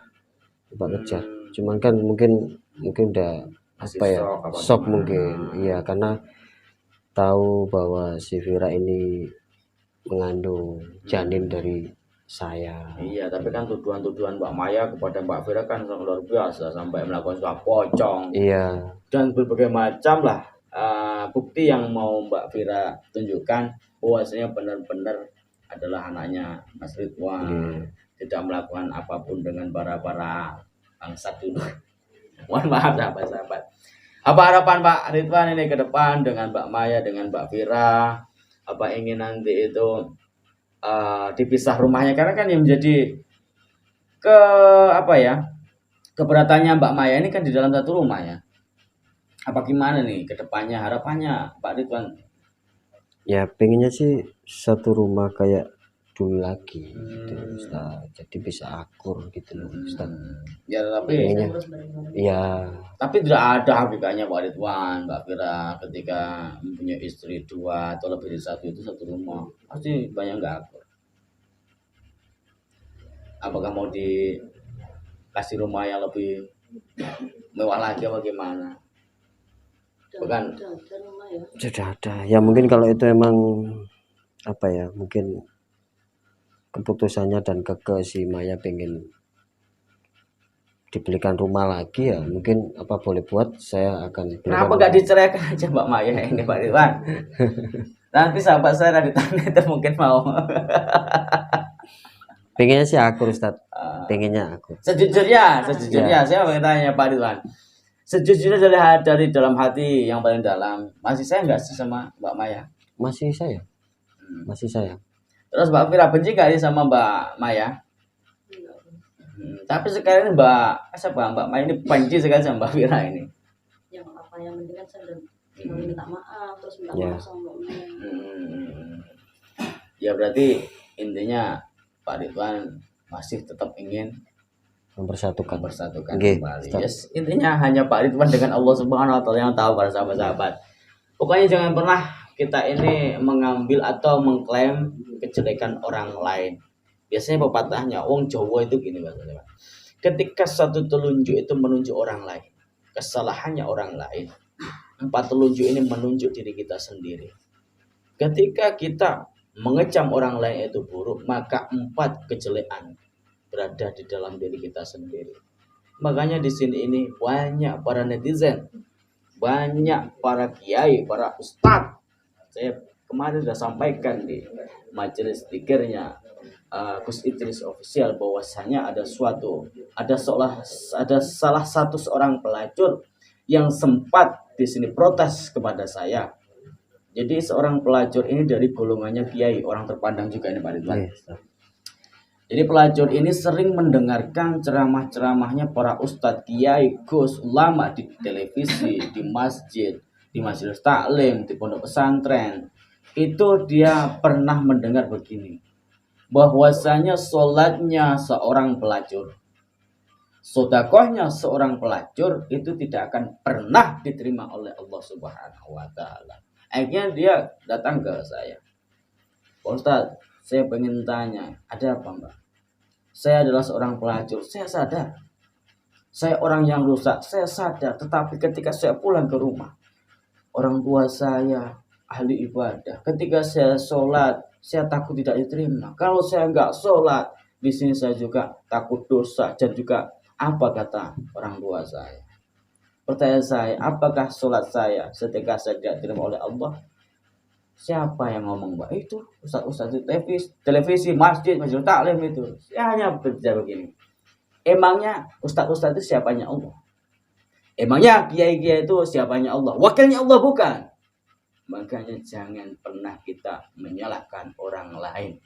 Sempat kejar. Cuman kan mungkin udah Masih apa ya? shock apa Shock gimana? mungkin. Iya, karena tahu bahwa si Vira ini mengandung janin dari saya. Iya, tapi kan tuduhan-tuduhan Mbak Maya kepada Mbak Fira kan sangat luar biasa sampai melakukan suap pocong Iya, dan berbagai macam lah bukti yang mau Mbak Fira tunjukkan bahwasanya benar-benar adalah anaknya Mas Ridwan, tidak melakukan apapun dengan para bangsat dulu. Mohon maaf sahabat-sahabat. Apa harapan Pak Ridwan ini ke depan dengan Mbak Maya, dengan Mbak Fira? Apa ingin nanti itu dipisah rumahnya, karena kan yang menjadi keberatannya Mbak Maya ini kan di dalam satu rumah ya. Apa gimana nih ke depannya harapannya Pak Ridwan? ya pengennya sih satu rumah kayak dulu lagi gitu Ustaz. Jadi bisa akur gitu loh Ustaz. Ya tapi Pengennya ya tapi tidak ada hakikatnya Pak Ridwan, Mbak Fira ketika mempunyai istri 2 atau lebih dari 1 itu satu rumah pasti banyak nggak akur. Apakah mau dikasih rumah yang lebih mewah lagi apa gimana? Bukan. sudah ada. Ya mungkin kalau itu emang apa ya, mungkin keputusannya dan keke si Maya pengen dibelikan rumah lagi, ya mungkin apa boleh buat, saya akan belikan Kenapa nggak diceraikan aja Mbak Maya ini Pak Ridwan? Nanti sahabat saya ditanya itu mungkin mau. pengennya sih akur Ustaz. Pengennya akur. Sejujurnya saya mau tanya Pak Ridwan. Sejujurnya dari dalam hati yang paling dalam, masih saya nggak sih sama Mbak Maya? Masih saya. Masih saya. Terus Mbak Fira benci nggak sih sama Mbak Maya? Tapi sekarang ini Mbak Maya ini benci sekali sama Mbak Fira ini. Yang apa yang penting kan saya udah minta maaf, terus minta Ya. maaf sama Mbak Maya. Ya berarti intinya Pak Ridwan masih tetap ingin Mempersatukan. kembali. Oke, stop. Yes, intinya hanya Pak Ridwan dengan Allah Subhanahu wa taala yang tahu para sahabat-sahabat. Pokoknya jangan pernah kita ini mengambil atau mengklaim kejelekan orang lain. Biasanya pepatahnya wong Jawa itu gini bahasanya. Ketika satu telunjuk itu menunjuk orang lain, kesalahannya orang lain, empat telunjuk ini menunjuk diri kita sendiri. Ketika kita mengecam orang lain itu buruk, maka empat kejelekan berada di dalam diri kita sendiri. Makanya di sini ini banyak para netizen, banyak para kiai, para ustadz. Saya kemarin sudah sampaikan di majelis zikirnya Gus Idris Official bahwasanya ada salah satu seorang pelacur yang sempat di sini protes kepada saya. Jadi seorang pelacur ini dari golongannya kiai, orang terpandang juga ini Pak Ridwan. Jadi pelacur ini sering mendengarkan ceramah-ceramahnya para ustadz, kiai, gus, ulama di televisi, di masjid, di majelis taklim, di pondok pesantren. Itu dia pernah mendengar begini, bahwasanya sholatnya seorang pelacur, sedekahnya seorang pelacur itu tidak akan pernah diterima oleh Allah Subhanahu wa Ta'ala. Akhirnya dia datang ke saya, Pak Ustadz, saya pengen tanya, ada apa Mbak? Saya adalah seorang pelacur, saya sadar. Saya orang yang rusak, saya sadar. Tetapi ketika saya pulang ke rumah, orang tua saya ahli ibadah. Ketika saya sholat, saya takut tidak diterima. Kalau saya nggak sholat, di sini saya juga takut dosa. Dan juga apa kata orang tua saya? Pertanyaan saya, apakah sholat saya ketika saya tidak diterima oleh Allah? Siapa yang ngomong Mbak? Itu ustaz-ustaz di televisi, masjid taklim itu. Saya hanya berbicara begini. Emangnya ustaz-ustaz itu siapanya Allah? Emangnya kiai-kiai itu siapanya Allah? Wakilnya Allah bukan? Makanya jangan pernah kita menyalahkan orang lain.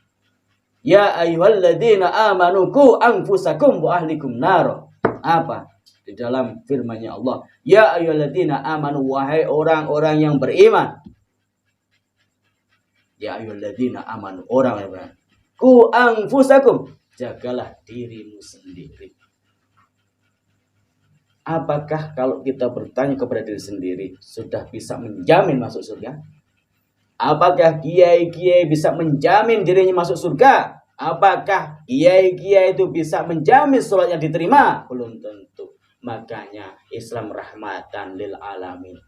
Ya ayyuhalladzina amanu qu anfusakum wa ahlikum nar. Apa? Di dalam firman-Nya Allah, ya ayyuhalladzina amanu, wahai orang-orang yang beriman. Ya ayyuhalladzina amanu, orang yang beriman. Qu anfusakum, jagalah dirimu sendiri. Apakah kalau kita bertanya kepada diri sendiri sudah bisa menjamin masuk surga? Apakah kiai-kiai bisa menjamin dirinya masuk surga? Apakah kiai-kiai itu bisa menjamin sholatnya diterima? Belum tentu. Makanya Islam rahmatan lil alamin.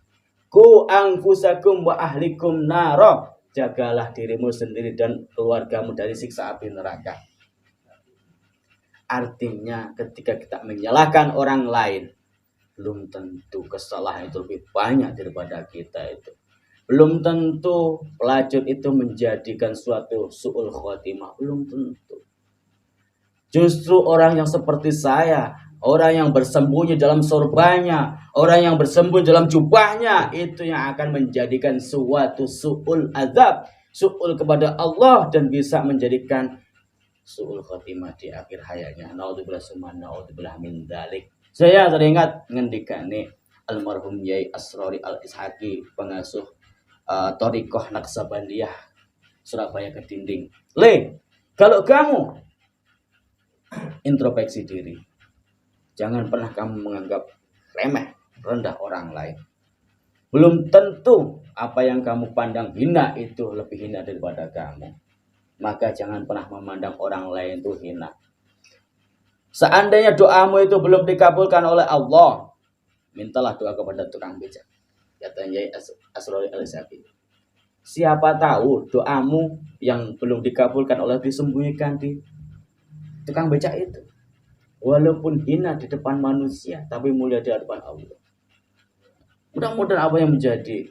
Qu anfusakum wa ahlikum naro. Jagalah dirimu sendiri dan keluargamu dari siksa api neraka. Artinya ketika kita menyalahkan orang lain, belum tentu kesalahan itu lebih banyak daripada kita itu. Belum tentu pelacur itu menjadikan suatu su'ul khotimah. Belum tentu. Justru orang yang seperti saya, orang yang bersembunyi dalam sorbannya, orang yang bersembunyi dalam jubahnya, itu yang akan menjadikan suatu su'ul azab, su'ul kepada Allah, dan bisa menjadikan su'ul khotimah di akhir hayatnya. Naudzubillah summa naudzubillah min dzalik. Saya teringat ngendikane almarhum Yai Asrori Al-Ishaqi, pengasuh Thariqah Naqsabandiyah Surabaya Kedinding. Kalau kamu introspeksi diri, jangan pernah kamu menganggap remeh, rendah orang lain. Belum tentu apa yang kamu pandang hina itu lebih hina daripada kamu. Maka jangan pernah memandang orang lain itu hina. Seandainya doamu itu belum dikabulkan oleh Allah, mintalah doa kepada tukang becak. Katanya Asrori Al-Ishaqi. Siapa tahu doamu yang belum dikabulkan oleh disembunyikan di tukang becak itu. Walaupun hina di depan manusia, tapi mulia di hadapan Allah. Mudah-mudahan apa yang menjadi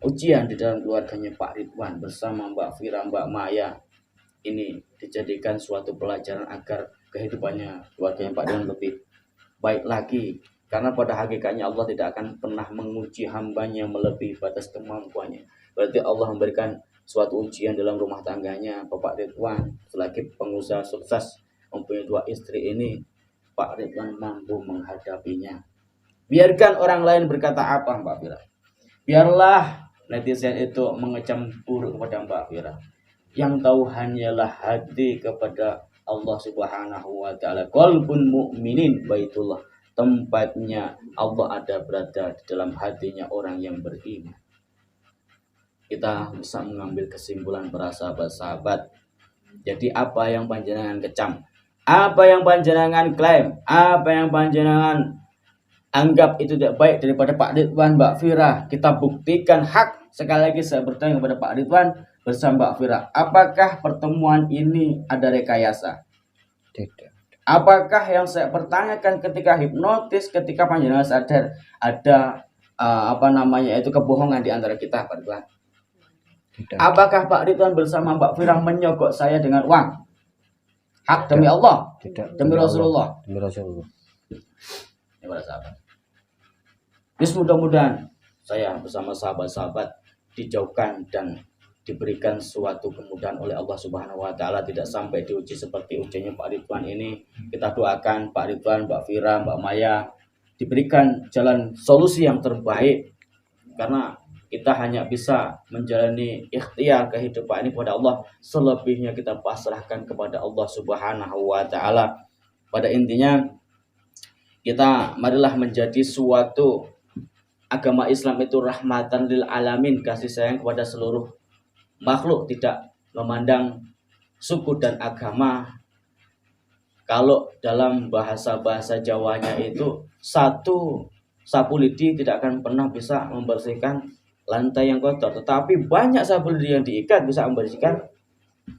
ujian di dalam keluarganya Pak Ridwan bersama Mbak Fira, Mbak Maya, ini dijadikan suatu pelajaran agar kehidupannya keluarganya Pak Ridwan lebih baik lagi. Karena pada hakikatnya Allah tidak akan pernah menguji hambanya melebihi batas kemampuannya. Berarti Allah memberikan suatu ujian dalam rumah tangganya Bapak Ridwan. Selagi pengusaha sukses mempunyai 2 istri ini, Pak Ridwan mampu menghadapinya. Biarkan orang lain berkata apa Mbak Fira. Biarlah netizen itu mengecam buruk kepada Mbak Fira. Yang tahu hanyalah hati kepada Allah Subhanahu wa Ta'ala. Qalbun mu'minin baitullah. Tempatnya Allah ada berada di dalam hatinya orang yang beriman. Kita bisa mengambil kesimpulan para sahabat-sahabat. Jadi apa yang panjenengan kecam, apa yang panjenengan klaim, apa yang panjenengan anggap itu tidak baik daripada Pak Ridwan, Mbak Fira, kita buktikan hak. Sekali lagi saya bertanya kepada Pak Ridwan bersama Mbak Fira, apakah pertemuan ini ada rekayasa? Tidak. Apakah yang saya pertanyakan ketika hipnotis, ketika panjenengan sadar ada kebohongan di antara kita, Pak Ridwan? Tidak. Apakah Pak Ridwan bersama Mbak Fira menyogok saya dengan uang? Hak demi Allah, Tidak. demi Rasulullah. Demi Rasulullah. Ini para sahabat. Terus mudah-mudahan saya bersama sahabat-sahabat dijauhkan dan diberikan suatu kemudahan oleh Allah Subhanahu wa taala, tidak sampai diuji seperti ujiannya Pak Ridwan ini. Kita doakan Pak Ridwan, Mbak Fira, Mbak Maya diberikan jalan solusi yang terbaik, karena kita hanya bisa menjalani ikhtiar kehidupan ini kepada Allah, selebihnya kita pasrahkan kepada Allah Subhanahu wa taala. Pada intinya kita marilah menjadi suatu agama Islam itu rahmatan lil alamin, kasih sayang kepada seluruh makhluk, tidak memandang suku dan agama. Kalau dalam bahasa Jawanya itu, satu sapu lidi tidak akan pernah bisa membersihkan lantai yang kotor, tetapi banyak sapu lidi yang diikat bisa membersihkan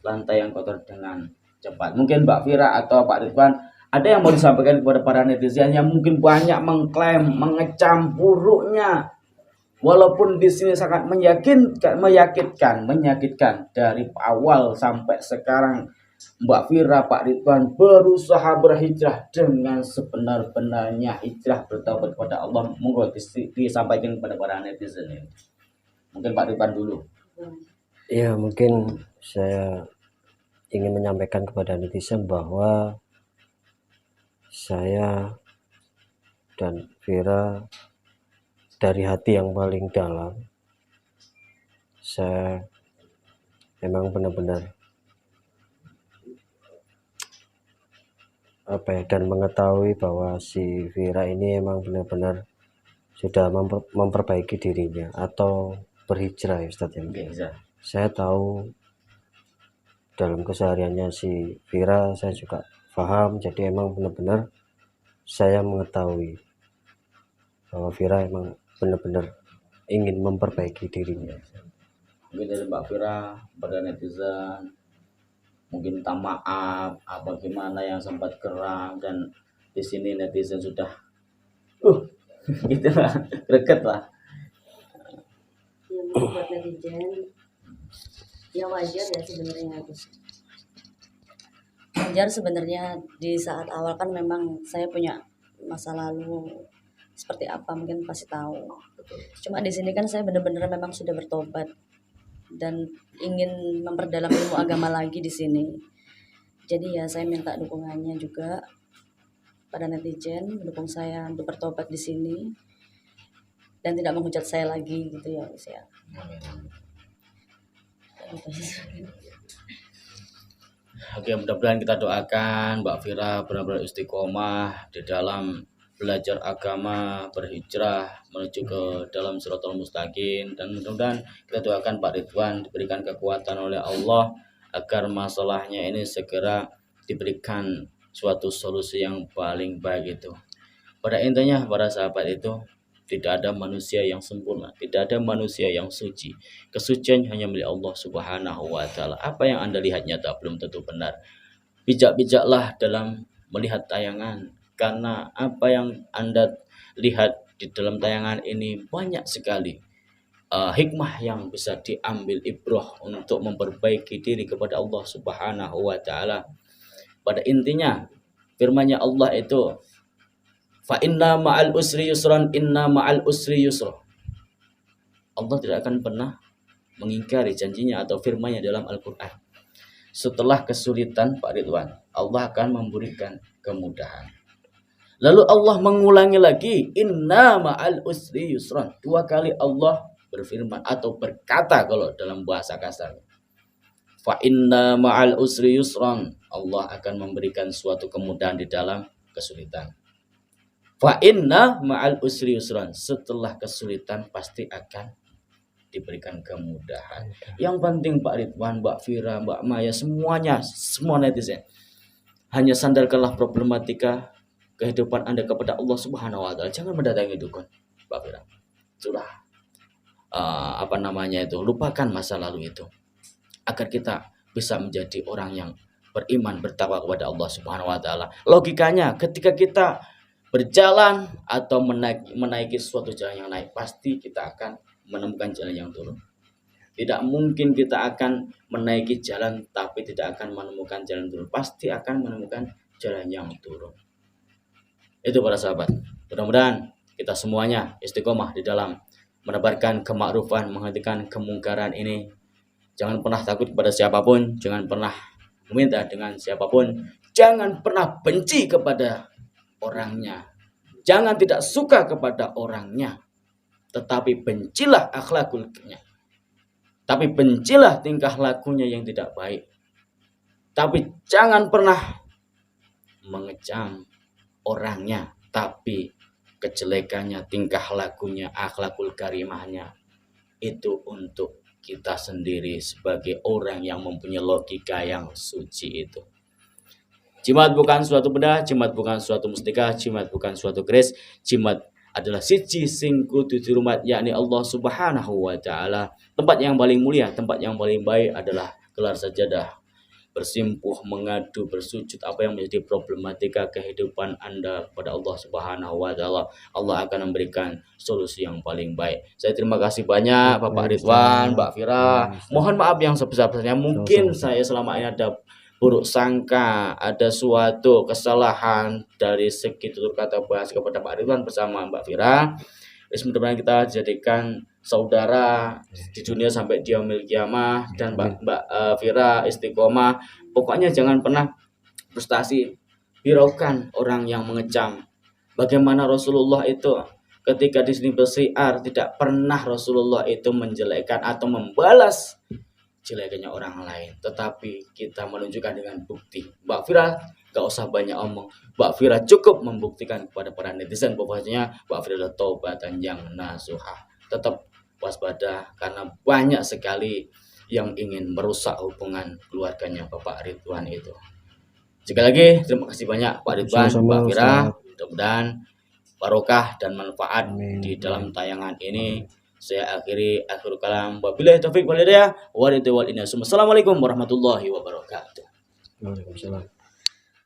lantai yang kotor dengan cepat. Mungkin Mbak Fira atau Pak Ridwan ada yang mau disampaikan kepada para netizen yang mungkin banyak mengklaim, mengecam buruknya, walaupun di sini sangat menyakitkan dari awal sampai sekarang. Mbak Fira, Pak Ridwan berusaha berhijrah dengan sebenar-benarnya, hijrah bertaubat kepada Allah. Monggo disampaikan kepada para netizen ini. Mungkin Pak Ridwan dulu. Ya, mungkin saya ingin menyampaikan kepada netizen bahwa saya dan Fira dari hati yang paling dalam, saya memang benar-benar dan mengetahui bahwa si Fira ini emang benar-benar sudah memperbaiki dirinya atau berhijrah, Ustadz ya. Saya tahu dalam kesehariannya si Fira, saya juga paham, jadi emang benar-benar saya mengetahui bahwa Fira emang benar-benar ingin memperbaiki dirinya. Mungkin dari Mbak Fira pada netizen mungkin minta maaf apa gimana yang sempat geram, dan di sini netizen sudah gitu lah, greget lah. Ya mungkin buat netizen ya wajar ya sebenarnya. Wajar sebenarnya, di saat awal kan memang saya punya masa lalu seperti apa mungkin pasti tahu. Cuma di sini kan saya benar-benar memang sudah bertobat dan ingin memperdalam ilmu agama lagi di sini. Jadi ya saya minta dukungannya juga pada netizen, mendukung saya untuk bertobat di sini dan tidak menghujat saya lagi gitu ya, Gus ya. Oke, mudah-mudahan kita doakan Mbak Fira benar-benar istiqomah di dalam belajar agama, berhijrah menuju ke dalam Shirathul Mustaqim, dan mudah-mudahan kita doakan Pak Ridwan diberikan kekuatan oleh Allah agar masalahnya ini segera diberikan suatu solusi yang paling baik itu. Pada intinya para sahabat itu tidak ada manusia yang sempurna, tidak ada manusia yang suci. Kesucian hanya milik Allah Subhanahu wa taala. Apa yang Anda lihat nyata belum tentu benar. Bijak-bijaklah dalam melihat tayangan, karena apa yang Anda lihat di dalam tayangan ini banyak sekali hikmah yang bisa diambil ibrah untuk memperbaiki diri kepada Allah Subhanahu wa taala. Pada intinya firman-Nya Allah itu, fa inna ma'al usri yusran, inna ma'al usri yusra. Allah tidak akan pernah mengingkari janjinya atau firman-Nya dalam Al-Qur'an. Setelah kesulitan Pak Ridwan, Allah akan memberikan kemudahan. Lalu Allah mengulangi lagi, inna ma'al usri yusran. 2 kali Allah berfirman atau berkata kalau dalam bahasa kasar. Fa inna ma'al usri yusran. Allah akan memberikan suatu kemudahan di dalam kesulitan. Fa inna ma'al usri yusran. Setelah kesulitan pasti akan diberikan kemudahan. Yang penting Pak Ridwan, Mbak Fira, Mbak Maya, semuanya, semua netizen, hanya sandarkanlah problematika kehidupan Anda kepada Allah Subhanahu wa taala, jangan mendatangi dukun, Mbak Fira. Sudah lupakan masa lalu itu, agar kita bisa menjadi orang yang beriman, bertakwa kepada Allah Subhanahu wa taala. Logikanya ketika kita berjalan atau menaiki suatu jalan yang naik, pasti kita akan menemukan jalan yang turun. Tidak mungkin kita akan menaiki jalan tapi tidak akan menemukan jalan turun. Pasti akan menemukan jalan yang turun. Itu para sahabat. Mudah-mudahan kita semuanya istiqomah di dalam menebarkan kemakrufan, menghentikan kemungkaran ini. Jangan pernah takut kepada siapapun, jangan pernah meminta dengan siapapun, jangan pernah benci kepada orangnya, jangan tidak suka kepada orangnya, tetapi bencilah akhlaknya. Tapi bencilah tingkah lakunya yang tidak baik. Tapi jangan pernah mengecam orangnya, tapi kejelekannya, tingkah lakunya, akhlakul karimahnya itu untuk kita sendiri sebagai orang yang mempunyai logika yang suci itu. Jimat bukan suatu benda, jimat bukan suatu mustika, jimat bukan suatu keris, jimat adalah siji sing kudu dirumat, yakni Allah Subhanahu wa taala. Tempat yang paling mulia, tempat yang paling baik adalah gelar sajadah, bersimpuh, mengadu, bersujud apa yang menjadi problematika kehidupan Anda pada Allah Subhanahu wa taala. Allah akan memberikan solusi yang paling baik. Saya terima kasih banyak Bapak Ridwan, Mbak Fira. Mohon maaf yang sebesar-besarnya, mungkin saya selama ini ada buruk sangka, ada suatu kesalahan dari segi tutur kata bahas kepada Pak Ridwan bersama Mbak Fira. Mudah-mudahan kita jadikan saudara di dunia sampai di yaumil qiyamah, dan Mbak Fira istiqomah. Pokoknya jangan pernah frustasi, hiraukan orang yang mengecam. Bagaimana Rasulullah itu ketika di sini bersiar, tidak pernah Rasulullah itu menjelekkan atau membalas jelekannya orang lain, tetapi kita menunjukkan dengan bukti. Mbak Fira gak usah banyak omong, Mbak Fira cukup membuktikan kepada para netizen bahwasanya Mbak Fira adalah taubatan yang nasuha. Tetap waspada karena banyak sekali yang ingin merusak hubungan keluarganya Bapak Ridwan itu. Sekali lagi terima kasih banyak Pak Ridwan, Mbak Fira. Mudah-mudahan barokah dan manfaat di dalam tayangan ini. Saya akhiri akhir kalam. Wabillahi taufik wal hidayah. Assalamualaikum warahmatullahi wabarakatuh. Waalaikumsalam.